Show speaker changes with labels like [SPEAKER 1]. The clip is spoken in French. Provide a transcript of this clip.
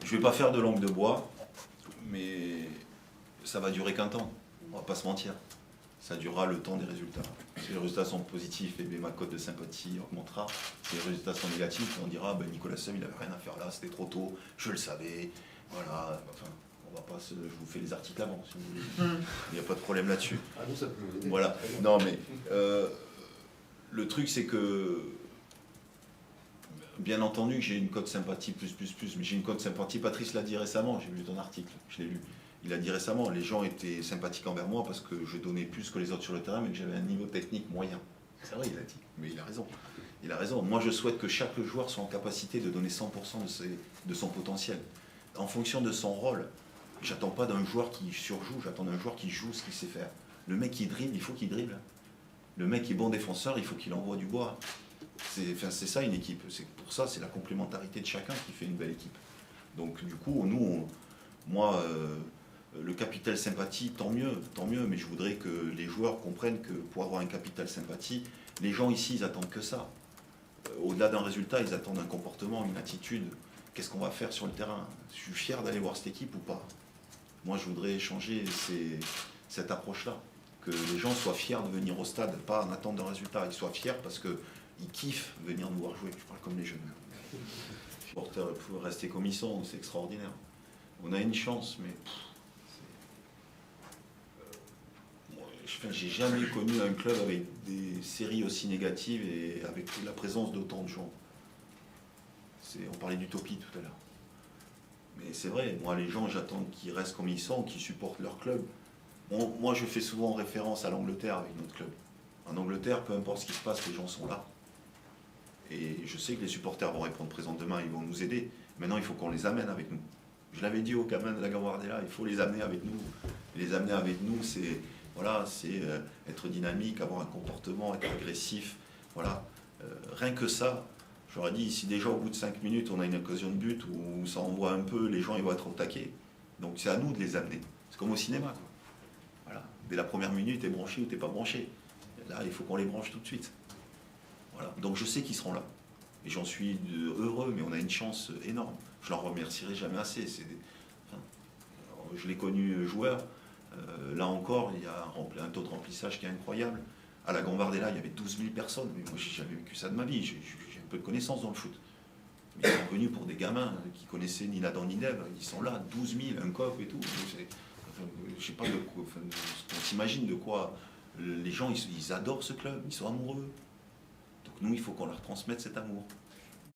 [SPEAKER 1] Je vais pas faire de langue de bois, mais ça va durer qu'un temps. On va pas se mentir. Ça durera le temps des résultats. Si les résultats sont positifs, et ma cote de sympathie augmentera. Si les résultats sont négatifs, on dira Nicolas Seum, il n'avait rien à faire là, c'était trop tôt, je le savais. Voilà, enfin, on va pas je vous fais les articles avant, si vous voulez. Il n'y a pas de problème là-dessus.
[SPEAKER 2] Ah non, ça peut aider.
[SPEAKER 1] Voilà. Non, mais le truc, c'est que, bien entendu, j'ai une cote sympathie plus, mais j'ai une cote sympathie. Patrice l'a dit récemment, j'ai lu ton article, je l'ai lu. Il a dit récemment, les gens étaient sympathiques envers moi parce que je donnais plus que les autres sur le terrain, mais que j'avais un niveau technique moyen. C'est vrai, il a dit, mais il a raison. Il a raison. Moi, je souhaite que chaque joueur soit en capacité de donner 100% de son potentiel. En fonction de son rôle, j'attends pas d'un joueur qui surjoue, j'attends d'un joueur qui joue ce qu'il sait faire. Le mec qui dribble, il faut qu'il dribble. Le mec qui est bon défenseur, il faut qu'il envoie du bois. C'est ça une équipe. Pour ça, c'est la complémentarité de chacun qui fait une belle équipe. Donc du coup, moi, le capital sympathie, tant mieux, mais je voudrais que les joueurs comprennent que pour avoir un capital sympathie, les gens ici, ils attendent que ça. Au-delà d'un résultat, ils attendent un comportement, une attitude. Qu'est-ce qu'on va faire sur le terrain? Je suis fier d'aller voir cette équipe ou pas? Moi, je voudrais changer cette approche-là. Que les gens soient fiers de venir au stade, pas en attente d'un résultat. Ils soient fiers parce qu'ils kiffent venir nous voir jouer. Je parle comme les jeunes. Les supporters peuvent rester comme ils sont, c'est extraordinaire. On a une chance, mais... J'ai jamais connu un club avec des séries aussi négatives et avec la présence d'autant de gens. On parlait d'utopie tout à l'heure. Mais c'est vrai, moi les gens, j'attends qu'ils restent comme ils sont, qu'ils supportent leur club. Moi je fais souvent référence à l'Angleterre avec notre club. En Angleterre, peu importe ce qui se passe, les gens sont là. Et je sais que les supporters vont répondre présent demain, ils vont nous aider. Maintenant, il faut qu'on les amène avec nous. Je l'avais dit aux gamins de la Gambardella, il faut les amener avec nous. Et les amener avec nous, c'est... Voilà, c'est être dynamique, avoir un comportement, être agressif. Voilà. Rien que ça, j'aurais dit, si déjà au bout de 5 minutes, on a une occasion de but où ça envoie un peu, les gens ils vont être au taquet. Donc c'est à nous de les amener. C'est comme au cinéma, quoi. Voilà. Dès la première minute, t'es branché ou t'es pas branché. Là, il faut qu'on les branche tout de suite. Voilà. Donc je sais qu'ils seront là. Et j'en suis heureux, mais on a une chance énorme. Je leur remercierai jamais assez. Je l'ai connu joueur. Là encore, il y a un taux de remplissage qui est incroyable. À la Gambardella, il y avait 12 000 personnes. Mais moi, j'ai jamais vécu ça de ma vie. J'ai un peu de connaissances dans le foot. Mais ils sont venus pour des gamins qui connaissaient ni l'Adam ni l'Ève. Ils sont là, 12 000, un coq et tout. Je sais pas de quoi. On s'imagine de quoi. Les gens, ils adorent ce club. Ils sont amoureux. Donc nous, il faut qu'on leur transmette cet amour.